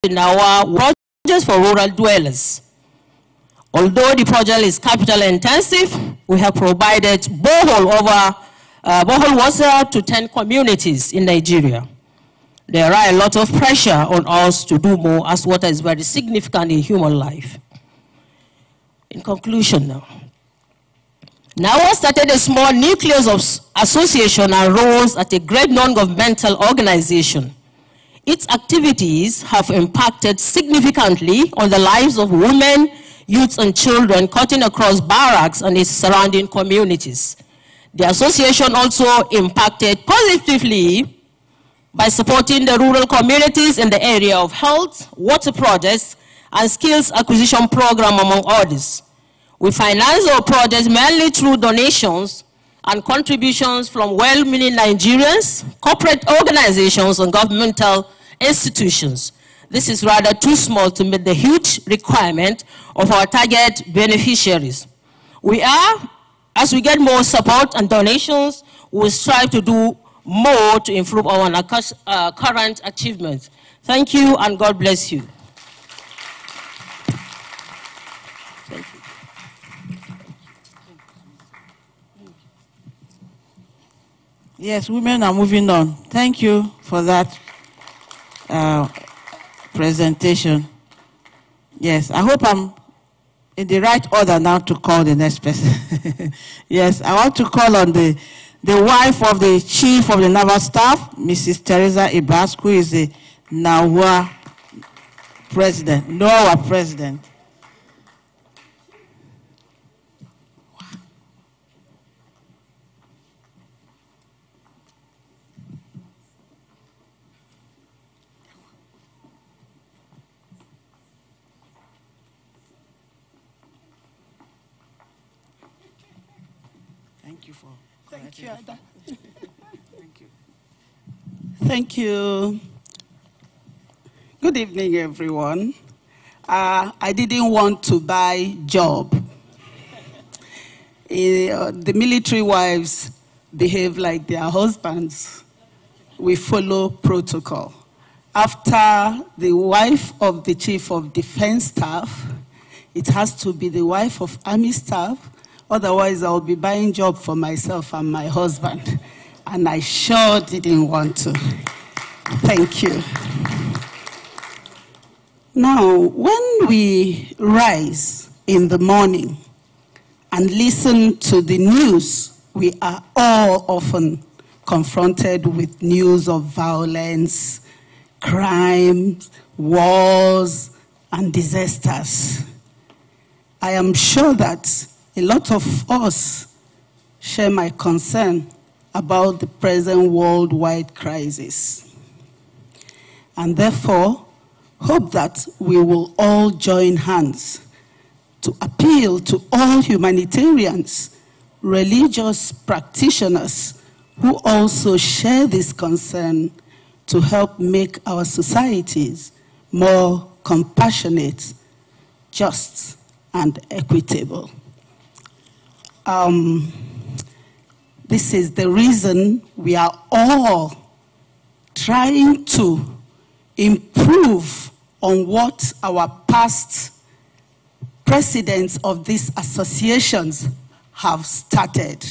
in our projects for rural dwellers. Although the project is capital intensive, we have provided borehole water to 10 communities in Nigeria. There are a lot of pressure on us to do more, as water is very significant in human life. In conclusion now, NAWA started a small nucleus of association and roles at a great non-governmental organization. Its activities have impacted significantly on the lives of women, youths, and children cutting across barracks and its surrounding communities. The association also impacted positively by supporting the rural communities in the area of health, water projects, and skills acquisition program, among others. We finance our projects mainly through donations and contributions from well-meaning Nigerians, corporate organizations, and governmental institutions. This is rather too small to meet the huge requirement of our target beneficiaries. As we get more support and donations, we will strive to do more to improve our current achievements. Thank you, and God bless you. Thank you. Yes, women are moving on. Thank you for that presentation. Yes, I hope I'm in the right order now to call the next person. Yes, I want to call on the wife of the Chief of the Naval Staff, Mrs. Teresa Ibask, who is the NAWA President. Thank you, Ada. Thank you. Thank you. Good evening, everyone. I didn't want to buy job. The military wives behave like their husbands. We follow protocol. After the wife of the Chief of Defense Staff, it has to be the wife of Army Staff. Otherwise, I'll be buying job for myself and my husband. And I sure didn't want to. Thank you. Now, when we rise in the morning and listen to the news, we are all often confronted with news of violence, crimes, wars, and disasters. I am sure that a lot of us share my concern about the present worldwide crisis, and therefore hope that we will all join hands to appeal to all humanitarians, religious practitioners who also share this concern to help make our societies more compassionate, just, and equitable. This is the reason we are all trying to improve on what our past presidents of these associations have started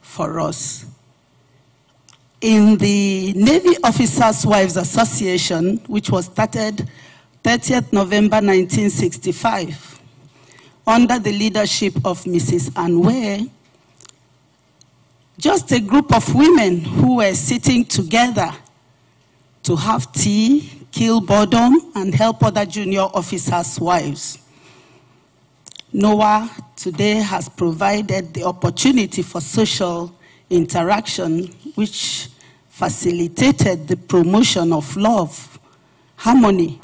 for us. In the Navy Officers' Wives Association, which was started 30th November 1965, under the leadership of Mrs. Anwe, just a group of women who were sitting together to have tea, kill boredom, and help other junior officers' wives. NOAA today has provided the opportunity for social interaction, which facilitated the promotion of love, harmony,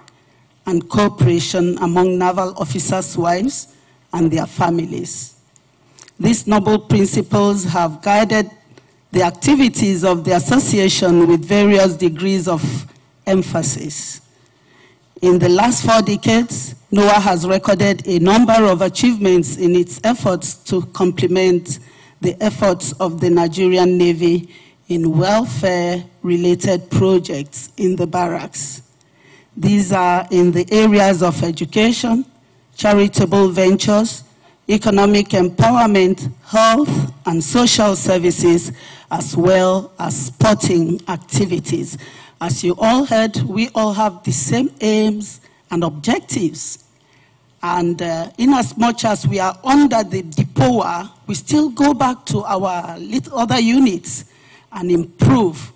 and cooperation among naval officers' wives and their families. These noble principles have guided the activities of the association with various degrees of emphasis. In the last 4 decades, NOAA has recorded a number of achievements in its efforts to complement the efforts of the Nigerian Navy in welfare-related projects in the barracks. These are in the areas of education, charitable ventures, economic empowerment, health and social services, as well as sporting activities. As you all heard, we all have the same aims and objectives. And in as much as we are under the DPOA, we still go back to our other units and improve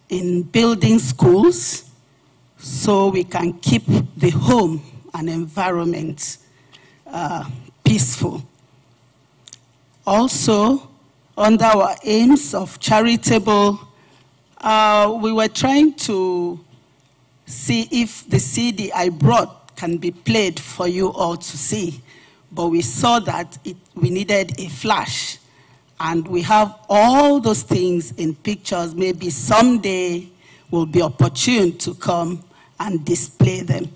in building schools so we can keep the home and environment peaceful. Also, under our aims of charitable, we were trying to see if the CD I brought can be played for you all to see. But we saw that we needed a flash. And we have all those things in pictures. Maybe someday we'll be opportune to come and display them.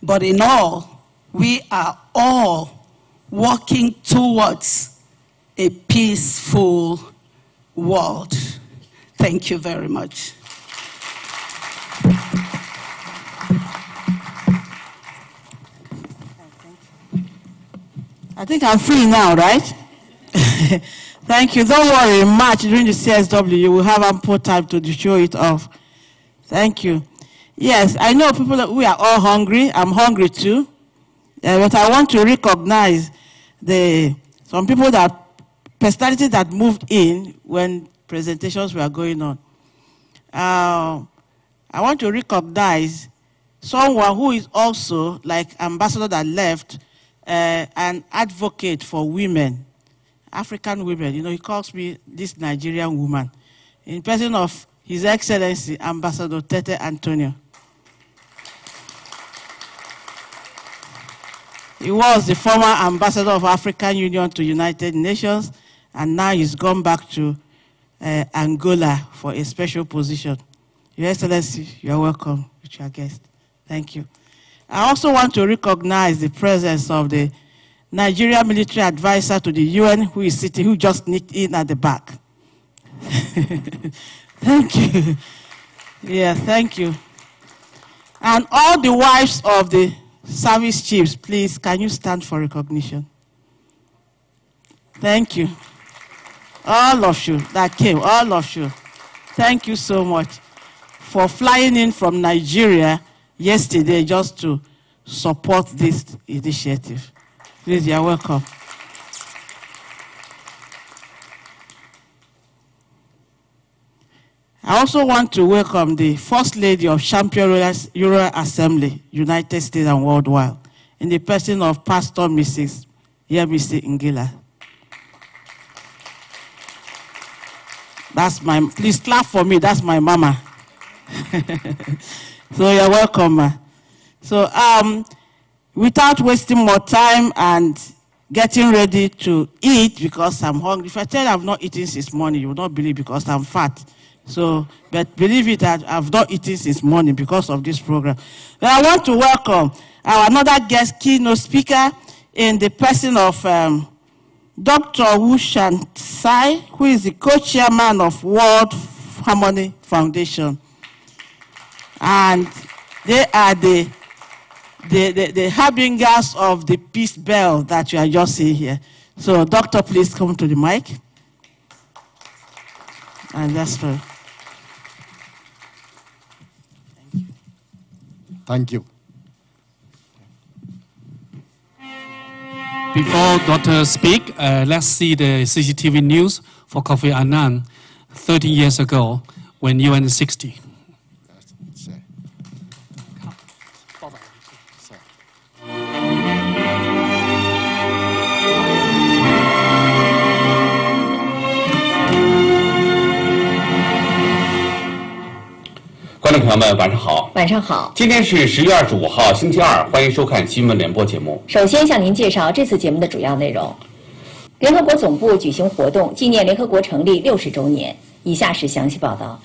But in all, we are all working towards a peaceful world. Thank you very much. I think I'm free now, right? Thank you. Don't worry, in March during the CSW, you will have ample time to show it off. Thank you. Yes, I know people, we are all hungry. I'm hungry too. But I want to recognize some people personalities that moved in when presentations were going on. I want to recognize someone who is also, like ambassador that left, an advocate for women, African women. You know, he calls me this Nigerian woman, in person of His Excellency Ambassador Tete Antonio. He was the former ambassador of African Union to United Nations, and now he's gone back to Angola for a special position. Your Excellency, you're welcome with your guest. Thank you. I also want to recognize the presence of the Nigerian military advisor to the UN, who is sitting, who just sneaked in at the back. Thank you. Yeah, thank you. And all the wives of the service chiefs, please, can you stand for recognition? Thank you. All of you that came, all of you. Thank you so much for flying in from Nigeria yesterday just to support this initiative. Please, you're welcome. I also want to welcome the First Lady of Champion Royal Assembly, United States and worldwide, in the person of Pastor Mrs. Yemisi Ngila. That's my, please clap for me, that's my mama. So you're welcome, ma. So without wasting more time and getting ready to eat, because I'm hungry. If I tell you I've not eaten since morning, you will not believe, because I'm fat. So, but believe it, that I've not eaten since morning because of this program. But I want to welcome our another guest keynote speaker in the person of Dr. Wu Shan-Tsai, who is the co-chairman of World Harmony Foundation. And they are the harbingers of the peace bell that you are just seeing here. So, Doctor, please come to the mic. And that's for. Thank you. Before Doctor speak, let's see the CCTV news for Kofi Annan 30 years ago when UN 60.观众朋友们，晚上好。晚上好。今天是10月25号，星期二，欢迎收看新闻联播节目。首先向您介绍这次节目的主要内容。联合国总部举行活动，纪念联合国成立60周年。以下是详细报道。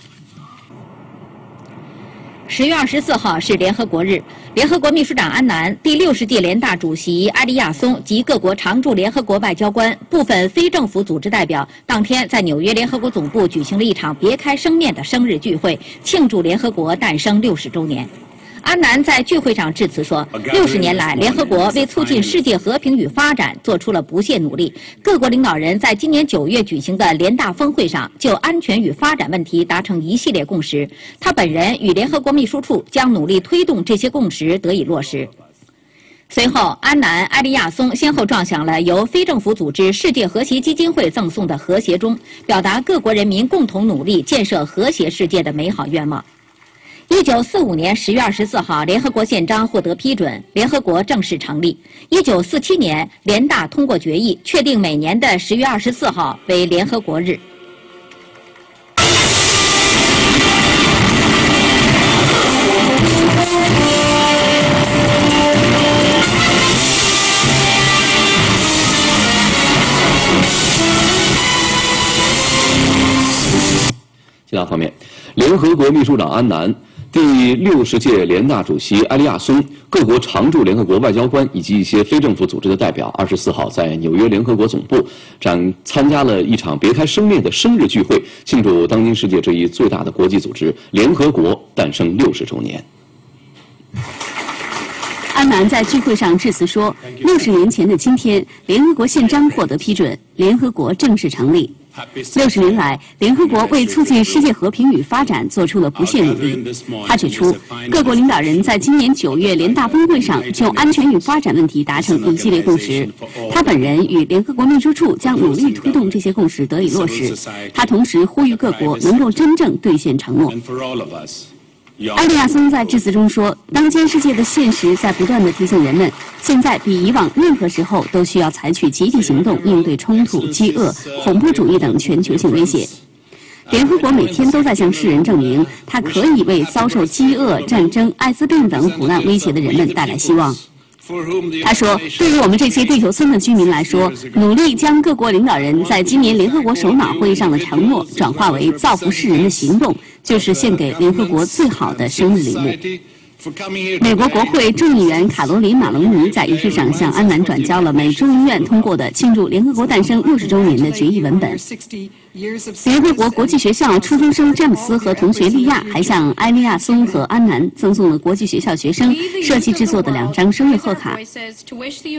10月24号是联合国日，联合国秘书长安南、第60届联大主席埃利亚松及各国常驻联合国外交官、部分非政府组织代表当天在纽约联合国总部举行了一场别开生面的生日聚会，庆祝联合国诞生60周年。安南在聚会上致辞说，60年来，联合国为促进世界和平与发展做出了不懈努力。各国领导人在今年9月举行的联大峰会上，就安全与发展问题达成一系列共识。他本人与联合国秘书处将努力推动这些共识得以落实。随后，安南、埃利亚松先后撞响了由非政府组织世界和谐基金会赠送的和谐钟，表达各国人民共同努力建设和谐世界的美好愿望。1945年10月24号，联合国宪章获得批准，联合国正式成立。1947年，联大通过决议，确定每年的10月24号为联合国日。其他方面，联合国秘书长安南、第60届联大主席埃利亚松、各国常驻联合国外交官以及一些非政府组织的代表，24号在纽约联合国总部参加了一场别开生面的生日聚会，庆祝当今世界这一最大的国际组织联合国诞生60周年。安南在聚会上致辞说，60年前的今天，联合国宪章获得批准，联合国正式成立。60年来，联合国为促进世界和平与发展做出了不懈努力。他指出，各国领导人在今年9月联大峰会上就安全与发展问题达成一系列共识。他本人与联合国秘书处将努力推动这些共识得以落实。他同时呼吁各国能够真正兑现承诺。埃利亚松在致辞中说，当今世界的现实在不断地提醒人们，现在比以往任何时候都需要采取积极行动，应对冲突、饥饿、恐怖主义等全球性威胁。联合国每天都在向世人证明，它可以为遭受饥饿、战争、艾滋病等苦难威胁的人们带来希望。他说，对于我们这些地球村的居民来说，努力将各国领导人在今年联合国首脑会议上的承诺转化为造福世人的行动，就是献给联合国最好的生日礼物。美国国会众议员卡罗琳·马龙尼在仪式上向安南转交了美众议院通过的庆祝联合国诞生60周年的决议文本。联合国国际学校初中生詹姆斯和同学利亚还向埃利亚松和安南赠送了国际学校学生设计制作的2张生日贺卡。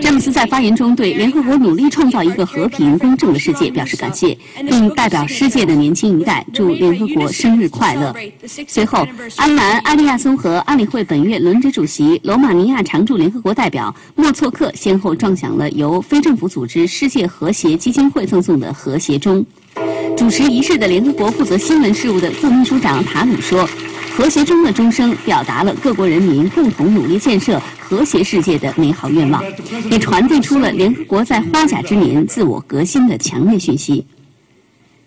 詹姆斯在发言中对联合国努力创造一个和平公正的世界表示感谢，并代表世界的年轻一代祝联合国生日快乐。随后，安南、埃利亚松和安理会本月轮值主席、罗马尼亚常驻联合国代表莫措克先后撞响了由非政府组织世界和谐基金会赠送的和谐钟。主持仪式的联合国负责新闻事务的副秘书长塔鲁说，和谐钟的钟声表达了各国人民共同努力建设和谐世界的美好愿望，也传递出了联合国在花甲之年自我革新的强烈讯息。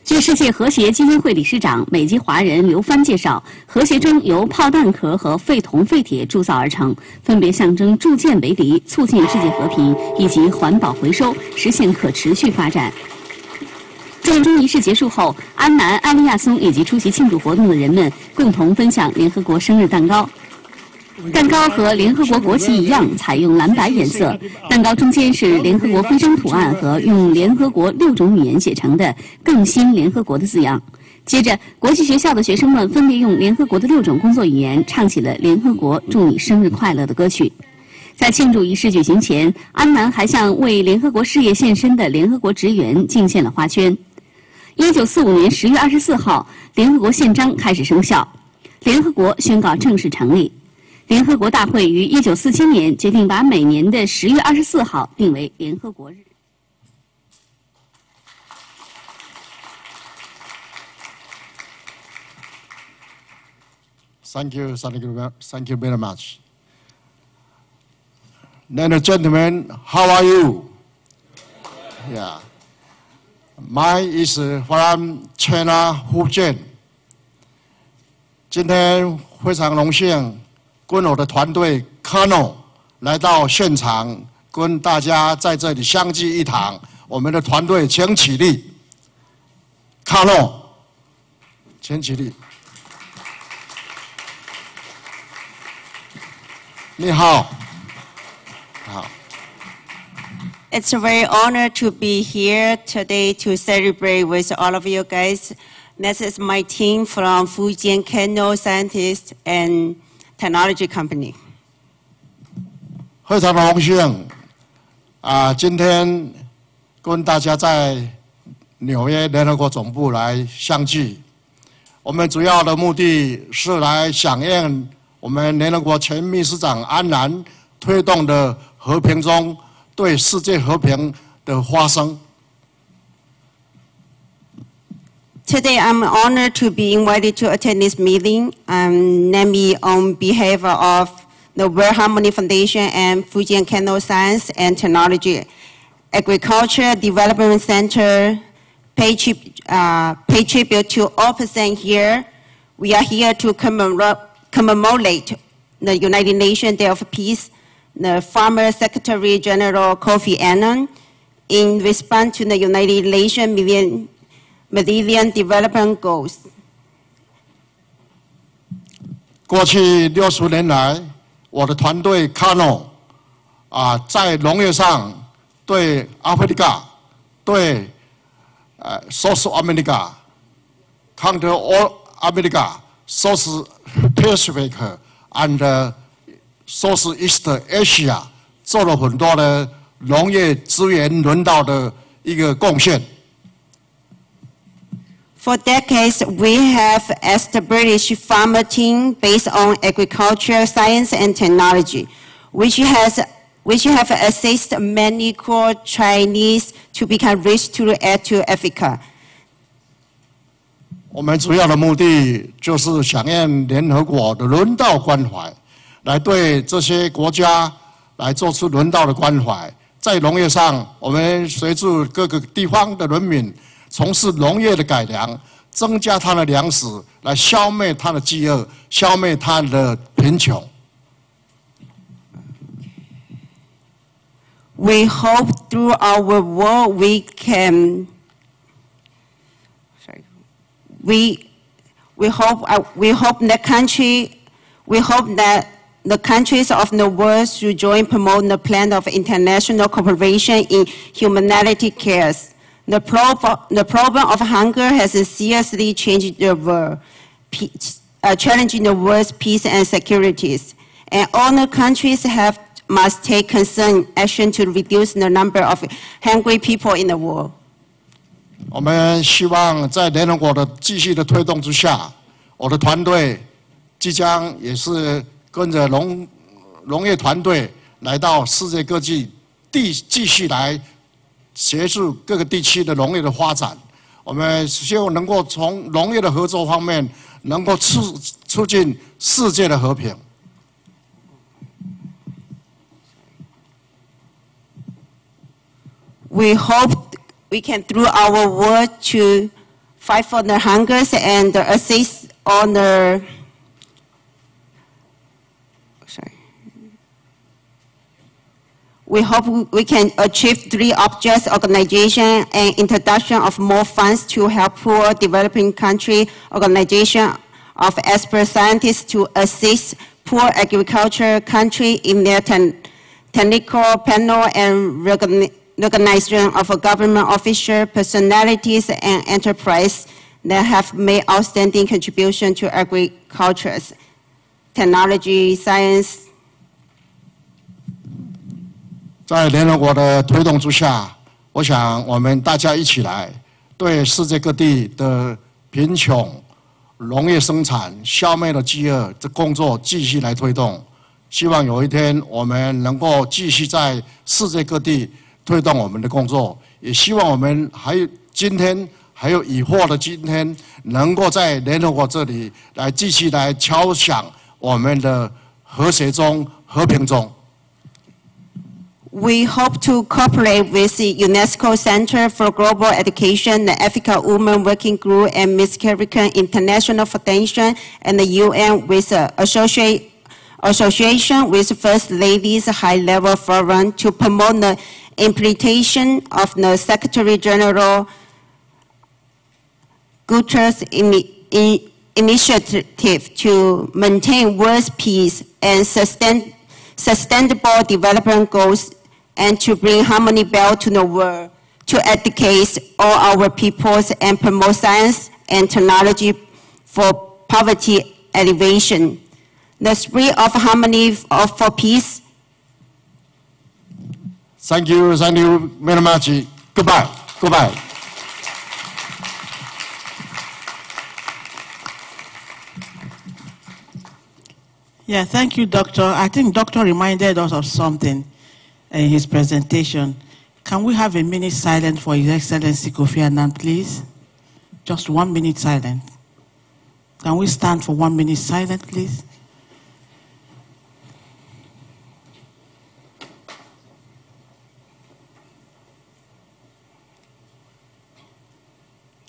据世界和谐基金会理事长、美籍华人刘帆介绍，和谐钟由炮弹壳和废铜废铁铸造而成，分别象征铸剑为犁、促进世界和平以及环保回收，实现可持续发展。撞钟仪式结束后，安南、埃利亚松以及出席庆祝活动的人们共同分享联合国生日蛋糕。蛋糕和联合国国旗一样，采用蓝白颜色。蛋糕中间是联合国徽章图案和用联合国6种语言写成的“更新联合国”的字样。接着，国际学校的学生们分别用联合国的6种工作语言唱起了“联合国祝你生日快乐”的歌曲。在庆祝仪式举行前，安南还向为联合国事业献身的联合国职员敬献了花圈。1945年10月24号，联合国宪章开始生效，联合国宣告正式成立。联合国大会于1947年决定把每年的10月24号定为联合国日。Thank you very much. Ladies and gentlemen, how are you? Yeah. Mine is from China, Fujian. 今天非常荣幸，跟我的团队 Kano 来到现场，跟大家在这里相聚一堂。我们的团队请起立 ，Kano， 请起立。你好，好。It's a very honor to be here today to celebrate with all of you guys. This is my team from Fujian Kano scientists, and technology company. 非常的荣幸今天跟大家在纽约联合国总部来相聚。我们主要的目的是来响应我们联合国前秘书长安南推动的和平中对世界和平的发声。Today, I'm honored to be invited to attend this meeting, namely on behalf of the World Harmony Foundation and Fujian Kano Science and Technology Agriculture Development Center. Pay tribute to all present here. We are here to commemorate the United Nations Day of Peace, the former Secretary General Kofi Annan, in response to the United Nations Millennium Development Goals. 过去60年来，我的团队 Kano 在农业上对 Africa 对South America, Counter America, South Pacific and Southeast Asia 做了很多的农业资源轮到的一个贡献。For decades, we have established farmer team based on agriculture, science, and technology, which have assisted many core Chinese to become rich to add to Africa. 我们主要的目的就是响应联合国的人道关怀，来对这些国家来做出人道的关怀。在农业上，我们随着各个地方的人民从事农业的改良，增加他的粮食，来消灭他的饥饿，消灭他的贫穷。We hope through our work we can. We hope that the countries of the world should join promote the plan of international cooperation in humanitarian cares. The problem of hunger has seriously changed the world, challenging the world's peace and securities. And all the countries must take concerned action to reduce the number of hungry people in the world. 我们希望在联合国的继续的推动之下，我的团队即将也是跟着农业团队来到世界各地，继续来协助各个地区的农业的发展。我们希望能够从农业的合作方面，能够促进世界的和平。We hope we can, through our work, to fight for the hungers and assist on the. We hope we can achieve 3 objects: organization and introduction of more funds to help poor developing country, organization of expert scientists to assist poor agriculture country in their technical panel, and recognition of government official personalities and enterprise that have made outstanding contribution to agriculture, technology, science. 在联合国的推动之下，我想我们大家一起来，对世界各地的贫穷、农业生产、消灭了饥饿这工作继续来推动。希望有一天我们能够继续在世界各地推动我们的工作，也希望我们今天还有以后的今天，能够在联合国这里来继续来敲响我们的和谐中、和平中。We hope to cooperate with the UNESCO Center for Global Education, the Africa Women Working Group, and Miss Carrican International Foundation, and the UN with association with First Lady's High-Level Forum to promote the implementation of the Secretary General Guterres' initiative to maintain world peace and sustainable development goals, and to bring harmony back to the world, to educate all our peoples and promote science and technology for poverty alleviation. the spirit of harmony for peace. Thank you very much. Goodbye. Goodbye. Yeah, thank you, Doctor. I think Doctor reminded us of something in his presentation. Can we have a minute silence for His Excellency Kofi Annan, please? Just 1 minute silence. Can we stand for 1 minute silence, please?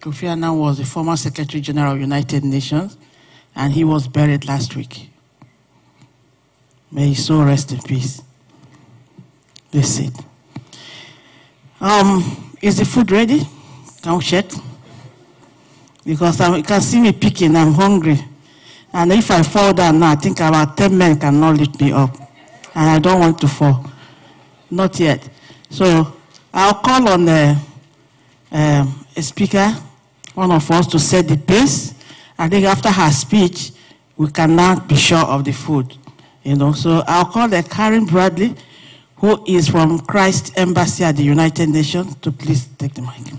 Kofi Annan was the former Secretary General of United Nations, and he was buried last week. May his soul rest in peace. Please sit. Is the food ready? Can we check? Because you can see me picking, I'm hungry. And if I fall down now, I think about 10 men cannot lift me up. And I don't want to fall. Not yet. So I'll call on a speaker, one of us, to set the pace. I think after her speech, we can now be sure of the food. So I'll call Karen Bradley, who is from Christ Embassy at the United Nations, to please take the mic.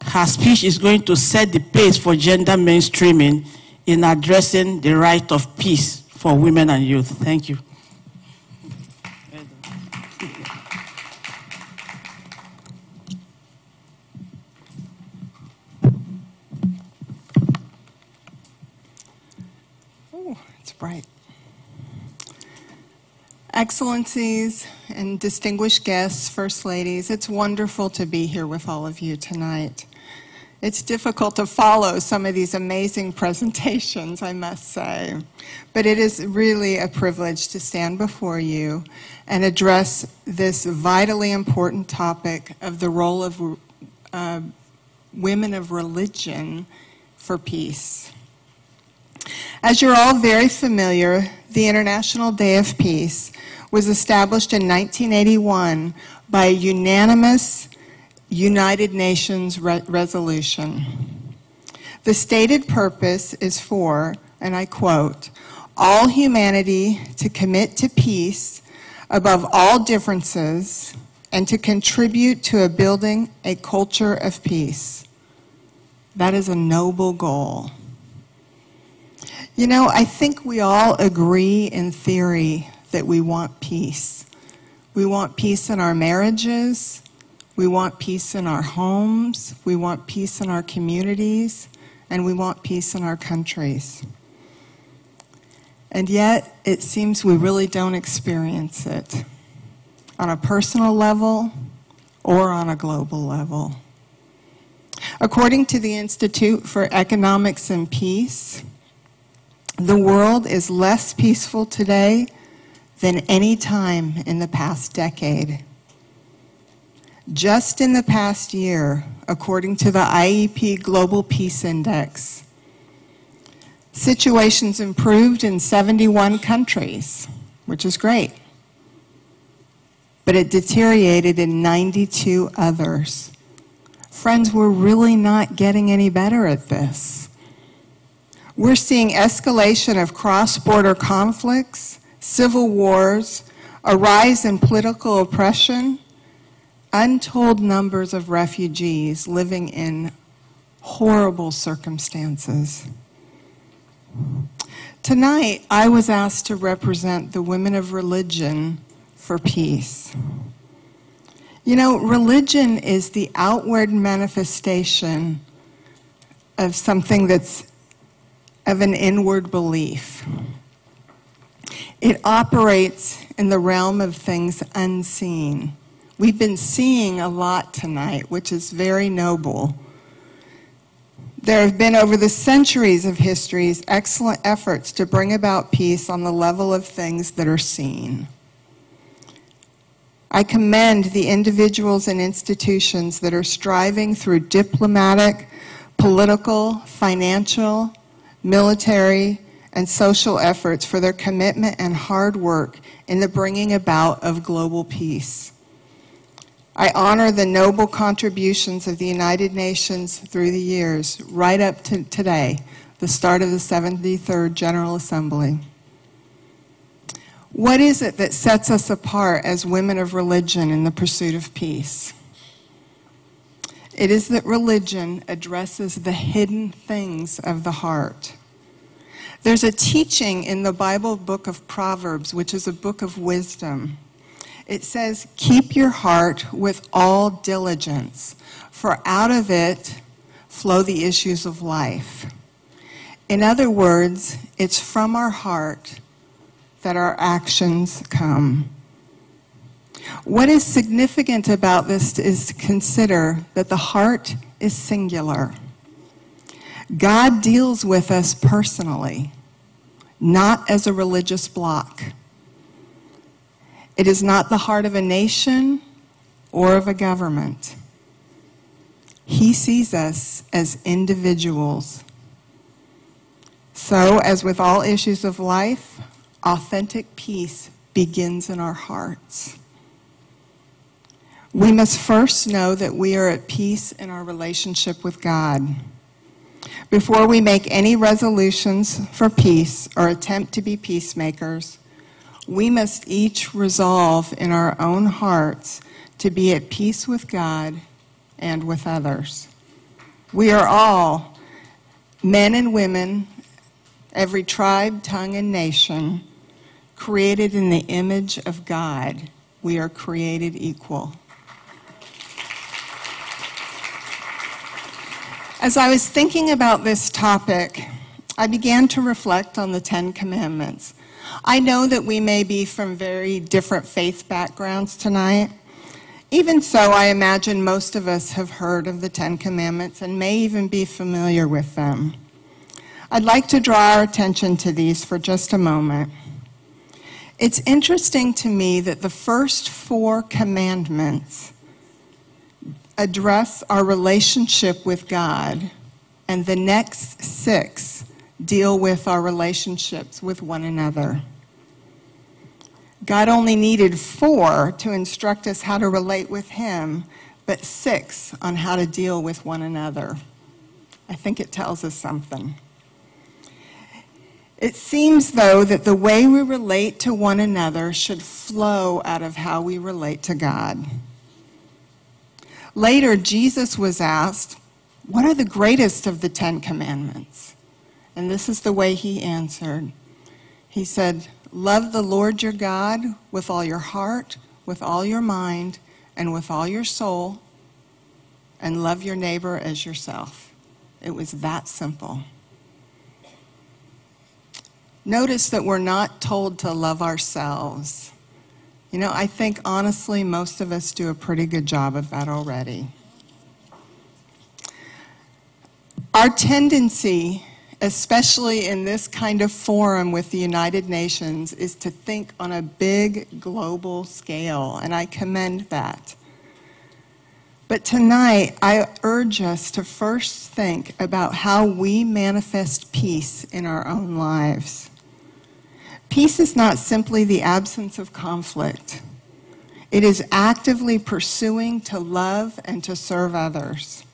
Her speech is going to set the pace for gender mainstreaming in addressing the right of peace for women and youth. Thank you. Right. Excellencies and distinguished guests, First Ladies, it's wonderful to be here with all of you tonight. It's difficult to follow some of these amazing presentations, I must say, but it is really a privilege to stand before you and address this vitally important topic of the role of women of religion for peace. As you're all very familiar, the International Day of Peace was established in 1981 by a unanimous United Nations resolution. The stated purpose is for, and I quote, all humanity to commit to peace above all differences and to contribute to building a culture of peace. That is a noble goal. I think we all agree in theory that we want peace. We want peace in our marriages. We want peace in our homes. We want peace in our communities. And we want peace in our countries. And yet, it seems we really don't experience it on a personal level or on a global level. According to the Institute for Economics and Peace, the world is less peaceful today than any time in the past decade. Just in the past year, according to the IEP Global Peace Index, situations improved in 71 countries, which is great, but it deteriorated in 92 others. Friends, we're really not getting any better at this. We're seeing escalation of cross-border conflicts, civil wars, a rise in political oppression, untold numbers of refugees living in horrible circumstances. Tonight, I was asked to represent the women of religion for peace. Religion is the outward manifestation of something that's of an inward belief. It operates in the realm of things unseen. We've been seeing a lot tonight, which is very noble. There have been, over the centuries of history, excellent efforts to bring about peace on the level of things that are seen. I commend the individuals and institutions that are striving through diplomatic, political, financial, military, and social efforts for their commitment and hard work in the bringing about of global peace. I honor the noble contributions of the United Nations through the years, right up to today, the start of the 73rd General Assembly. What is it that sets us apart as women of religion in the pursuit of peace? It is that religion addresses the hidden things of the heart. There's a teaching in the Bible book of Proverbs, which is a book of wisdom. It says, keep your heart with all diligence, for out of it flow the issues of life. In other words, it's from our heart that our actions come. What is significant about this is to consider that the heart is singular. God deals with us personally, not as a religious bloc. It is not the heart of a nation or of a government. He sees us as individuals. So, as with all issues of life, authentic peace begins in our hearts. We must first know that we are at peace in our relationship with God. Before we make any resolutions for peace or attempt to be peacemakers, we must each resolve in our own hearts to be at peace with God and with others. We are all, men and women, every tribe, tongue, and nation, created in the image of God. We are created equal. As I was thinking about this topic, I began to reflect on the Ten Commandments. I know that we may be from very different faith backgrounds tonight. Even so, I imagine most of us have heard of the Ten Commandments and may even be familiar with them. I'd like to draw our attention to these for just a moment. It's interesting to me that the first 4 commandments address our relationship with God, and the next 6 deal with our relationships with one another. God only needed 4 to instruct us how to relate with Him, but 6 on how to deal with one another. I think it tells us something. It seems, though, that the way we relate to one another should flow out of how we relate to God. Later, Jesus was asked, "What are the greatest of the 10 Commandments?" And this is the way he answered. He said, "Love the Lord your God with all your heart, with all your mind, and with all your soul, and love your neighbor as yourself." It was that simple. Notice that we're not told to love ourselves. You know, I think honestly most of us do a pretty good job of that already. Our tendency, especially in this kind of forum with the United Nations, is to think on a big global scale, and I commend that. But tonight, I urge us to first think about how we manifest peace in our own lives. Peace is not simply the absence of conflict. It is actively pursuing to love and to serve others.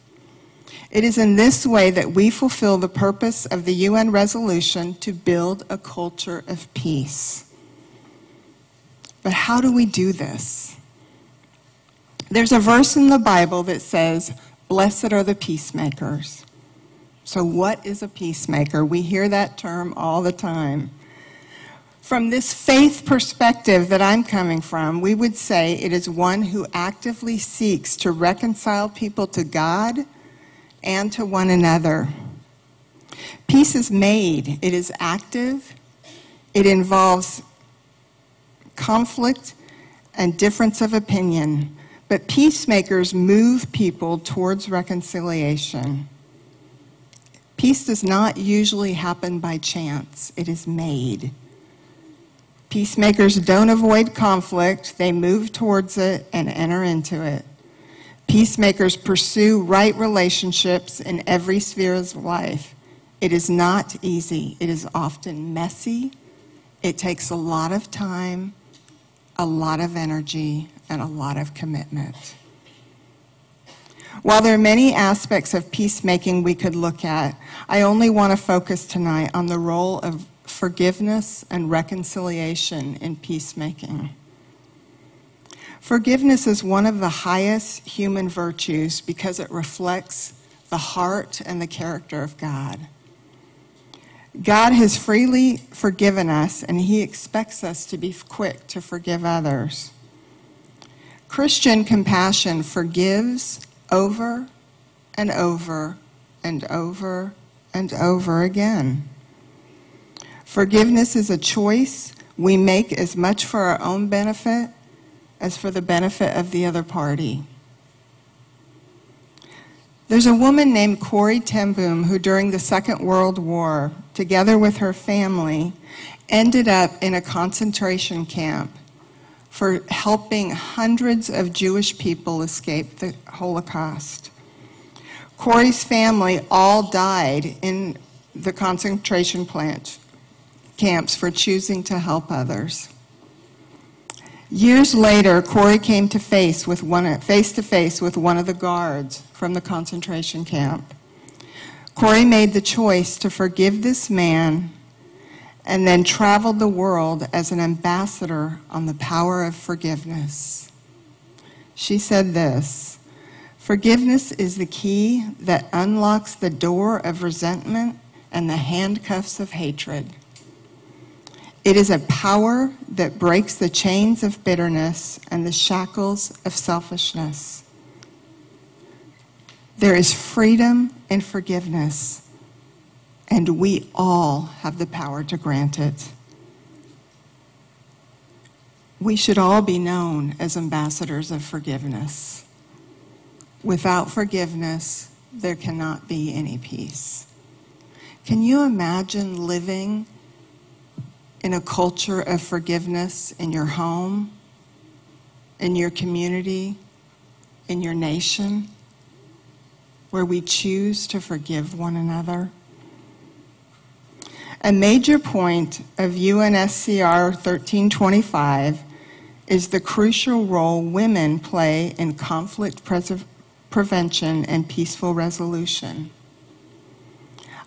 It is in this way that we fulfill the purpose of the UN resolution to build a culture of peace. But how do we do this? There's a verse in the Bible that says, "Blessed are the peacemakers." So what is a peacemaker? We hear that term all the time. From this faith perspective that I'm coming from, we would say it is one who actively seeks to reconcile people to God and to one another. Peace is made. It is active. It involves conflict and difference of opinion. But peacemakers move people towards reconciliation. Peace does not usually happen by chance. It is made. Peacemakers don't avoid conflict. They move towards it and enter into it. Peacemakers pursue right relationships in every sphere of life. It is not easy. It is often messy. It takes a lot of time, a lot of energy, and a lot of commitment. While there are many aspects of peacemaking we could look at, I only want to focus tonight on the role of forgiveness and reconciliation in peacemaking. Forgiveness is one of the highest human virtues because it reflects the heart and the character of God. God has freely forgiven us, and He expects us to be quick to forgive others. Christian compassion forgives over and over and over and over again. Forgiveness is a choice we make as much for our own benefit as for the benefit of the other party. There's a woman named Corrie ten Boom who during the Second World War, together with her family, ended up in a concentration camp for helping hundreds of Jewish people escape the Holocaust. Corrie's family all died in the concentration camps for choosing to help others. Years later, Corrie came to face to face with one of the guards from the concentration camp. Corrie made the choice to forgive this man and then traveled the world as an ambassador on the power of forgiveness. She said this, "Forgiveness is the key that unlocks the door of resentment and the handcuffs of hatred. It is a power that breaks the chains of bitterness and the shackles of selfishness. There is freedom in forgiveness, and we all have the power to grant it." We should all be known as ambassadors of forgiveness. Without forgiveness, there cannot be any peace. Can you imagine living in a culture of forgiveness in your home, in your community, in your nation, where we choose to forgive one another? A major point of UNSCR 1325 is the crucial role women play in conflict prevention and peaceful resolution.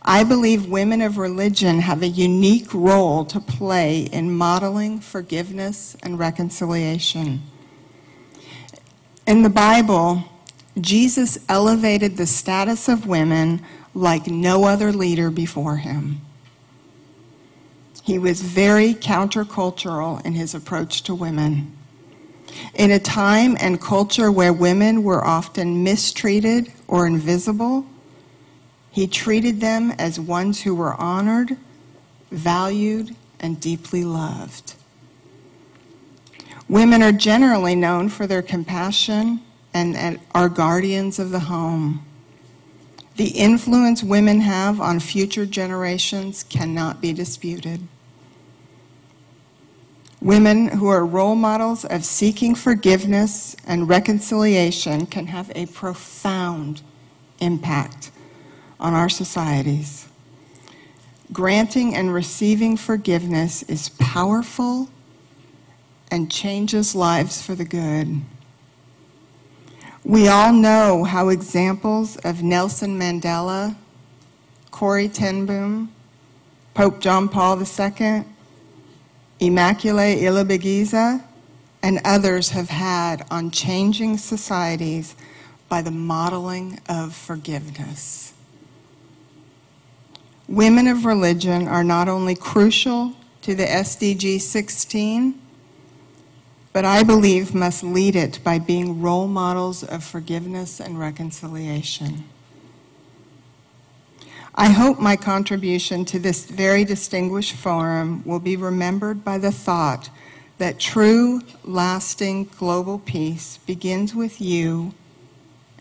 I believe women of religion have a unique role to play in modeling forgiveness and reconciliation. In the Bible, Jesus elevated the status of women like no other leader before him. He was very countercultural in his approach to women. In a time and culture where women were often mistreated or invisible, he treated them as ones who were honored, valued, and deeply loved. Women are generally known for their compassion and are guardians of the home. The influence women have on future generations cannot be disputed. Women who are role models of seeking forgiveness and reconciliation can have a profound impact on our societies. Granting and receiving forgiveness is powerful and changes lives for the good. We all know how examples of Nelson Mandela, Corrie ten Boom, Pope John Paul II, Immaculée Ilibagiza, and others have had on changing societies by the modeling of forgiveness. Women of religion are not only crucial to the SDG 16, but I believe must lead it by being role models of forgiveness and reconciliation. I hope my contribution to this very distinguished forum will be remembered by the thought that true, lasting global peace begins with you,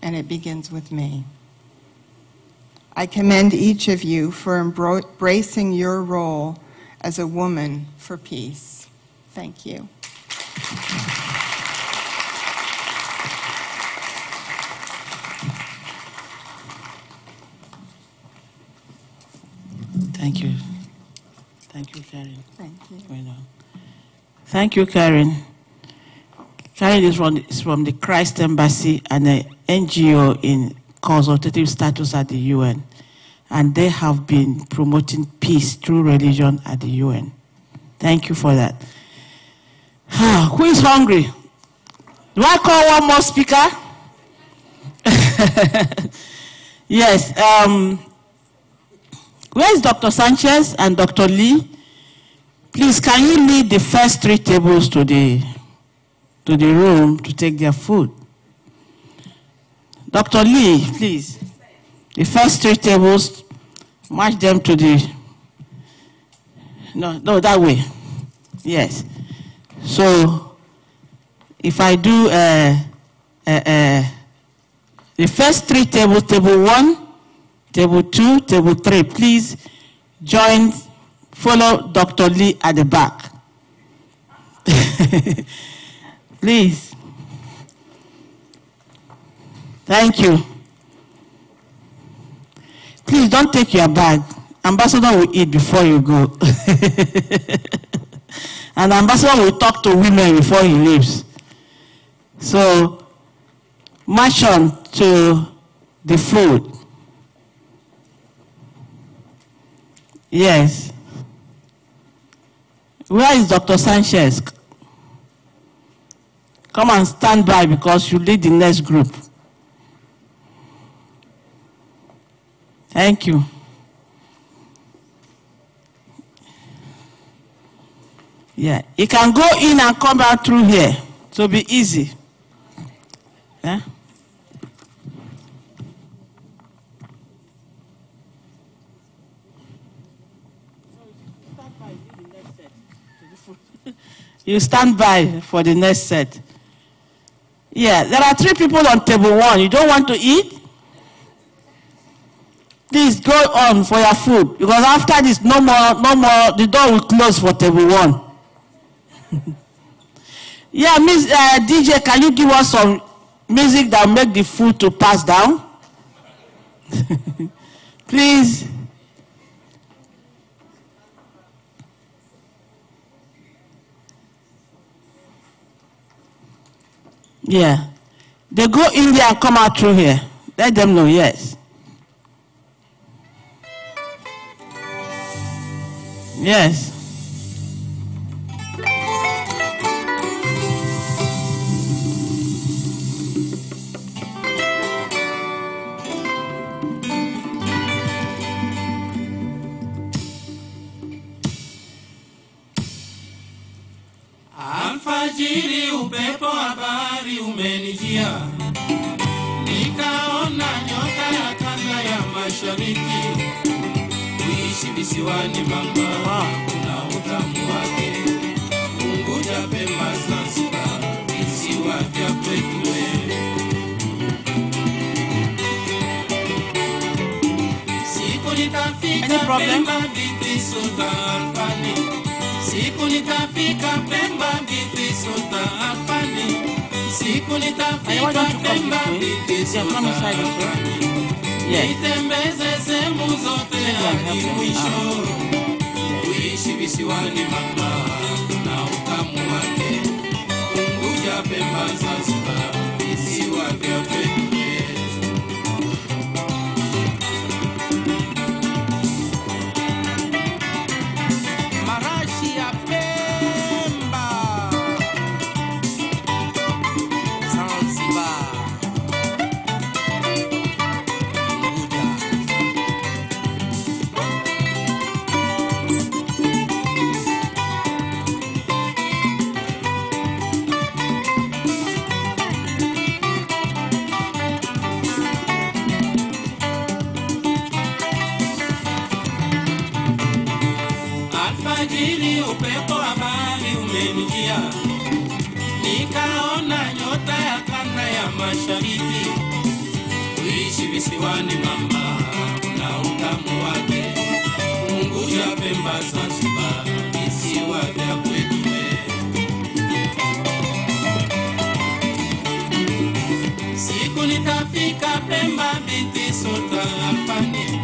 and it begins with me. I commend each of you for embracing your role as a woman for peace. Thank you. Thank you. Thank you, Karen. Thank you. Thank you, Karen. Sharing this is from the Christ Embassy and the NGO in consultative status at the UN. And they have been promoting peace through religion at the UN. Thank you for that. Who is hungry? Do I call one more speaker? Yes. Where is Dr. Sanchez and Dr. Lee? Please, can you lead the first 3 tables to the room to take their food? Dr. Lee, please. The first 3 tables, march them to the... No, that way. Yes. So, if I do the first 3 tables, table 1, table 2, table 3, please join, follow Dr. Lee at the back. Please. Thank you. Please don't take your bag. Ambassador will eat before you go. And ambassador will talk to women before he leaves. So, march on to the food. Yes. Where is Dr. Sanchez? Come and stand by because you lead the next group. Thank you. Yeah, you can go in and come out through here. So be easy. Yeah? You stand by for the next set. Yeah, there are 3 people on table 1. You don't want to eat? Please go on for your food. Because after this, no more, the door will close for table 1. Yeah, Miss DJ, can you give us some music that will make the food to pass down? Please. Yeah. They go in there and come out through here. Let them know, yes. Yes. Alfajiri upepo habari umenijia, nikaona nyota ya kanda ya mashariki. Kuishi visiwani mama, kuna utamu wake. Unguja, Pemba, Zanzibar, visiwa vya kwetu. Siku nitafika Pemba, binti Sultan Alfani. Siku nitafika Pemba, binti Sultan Alfani. Siku nitafika Pemba, binti Sultan Alfani. Nitembeze sehemu zote hadi mwisho. Kuishi visiwani mama, na utamu wake. Unguja, Pemba, Zanzibar, visiwa vya kwetu. Alfajiri upepo habari umenijia, nikaona nyota ya kanda ya mashariki. Kuishi visiwani mama, kuna utamu wake. Unguja, Pemba, Zanzibar, visiwa vya kwetu. Siku nitafika Pemba, binti Sultan Alfani.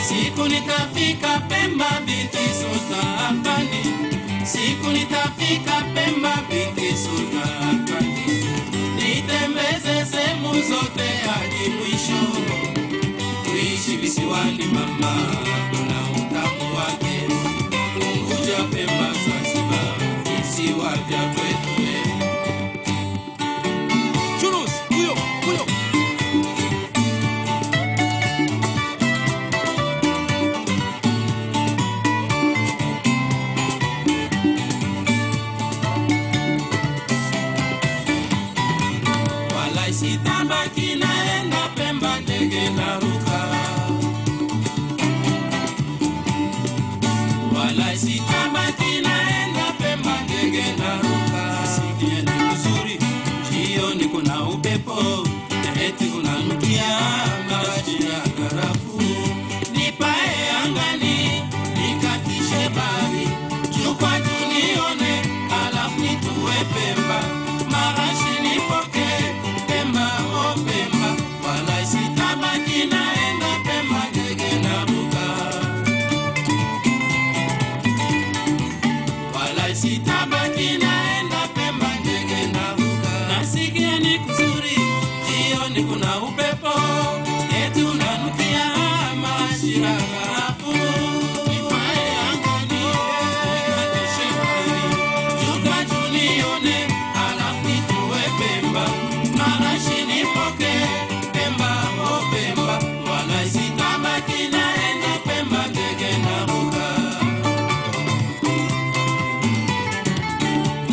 Siku nitafika Pemba, binti Sultan Alfani. Siku nitafika Pemba, binti Sultan Alfani. mama, kuna utamu wake. Unguja, Pemba, Zanzibar, visiwa vya kwetu. Churus, huyo. Walai sitabaki naenda Pemba, ndege naruka. Walai sitabaki naenda Pemba, ndege naruka. Sikia ni kuzuri, jioni kuna upepo, eti unanukia marashi ya karafuu. Nipae angani, nikatishe bari, juu kwa juu nione, alafu nitue Pemba. Marashi nipoke, Pemba, oh Pemba. Walai sitabaki naenda Pemba, ndege naruka. Walai sitabaki naenda Pemba, ndege naruka. Nasikia ni kuzuri, jioni kuna upepo, eti unanukia marashi ya karafuu. Nipae angani, nikatishe bari, juu kwa juu nione, alafu nitue Pemba. Marashi nipoke, Pemba, oh Pemba. Walai sitabaki naenda Pemba, ndege naruka.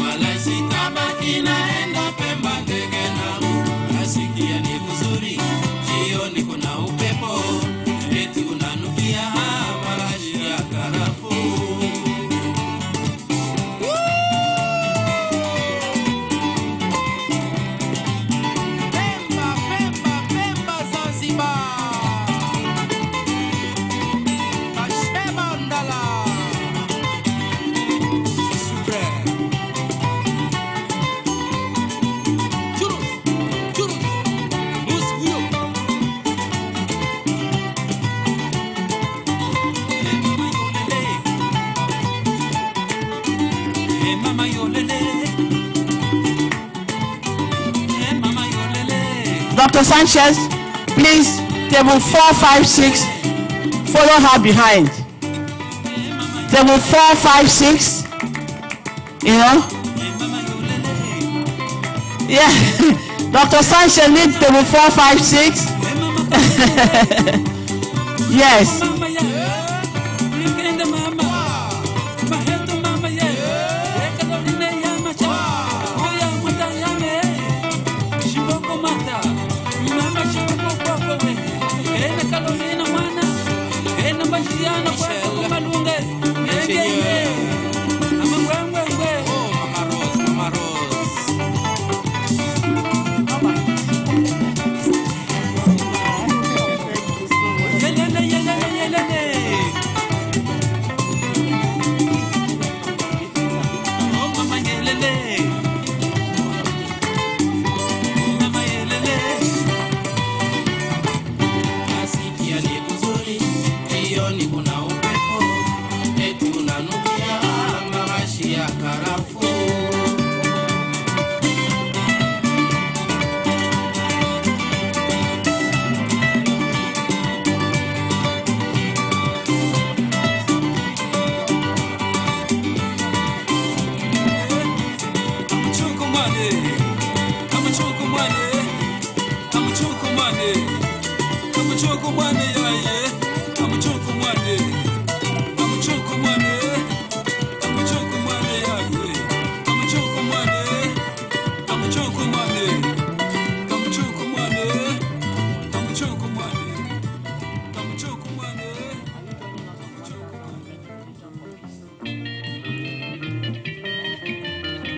Walai sitabaki naenda Pemba, ndege naruka. Nasikia ni kuzuri, jioni kuna upepo, eti unanukia marashi ya karafuu. Pemba, Pemba, Pemba, Zanzibar. Kashema Ndala. Super. Churus. Musi huyo. Mama yolele. Mama yolele. Dr. Sanchez, please, table 4, 5, 6, follow her behind. Table 4, 5, 6, you know? Yeah, Dr. Sanchez needs table 4, 5, 6. Yes.